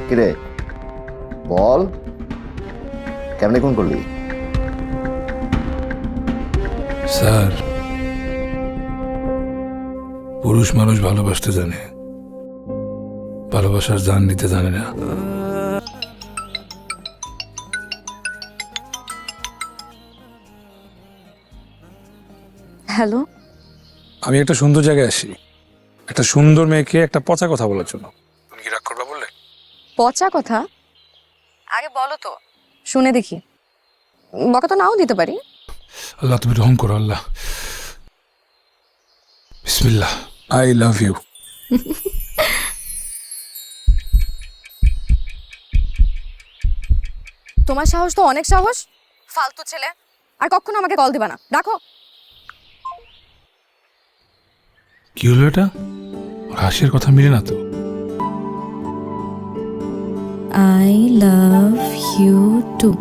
কিরে বল, কেমনে খুন করলি? স্যার, পুরুষ মানুষ ভালোবাসতে জানে, ভালোবাসার জান নিতে জানে না। হ্যালো, আমি একটা সুন্দর জায়গায় আসি, একটা সুন্দর মেয়েকে একটা পচা কথা বলার জন্য। তুমি কি রাগ করবা বললে? পচা কথা? আগে বলো তো, শুনে দেখি। বকা তো নাও দিতে পারি। আল্লাহ তুমি রহম করো আল্লাহ। বিসমিল্লাহ, আই লাভ ইউ। তোমার সাহস তো অনেক সাহস, ফালতু ছেলে। আর কখনো আমাকে কল দিবা না, রাখো। কি হলো এটা? ওর হাসির কথা মিলে না তো। I love you too.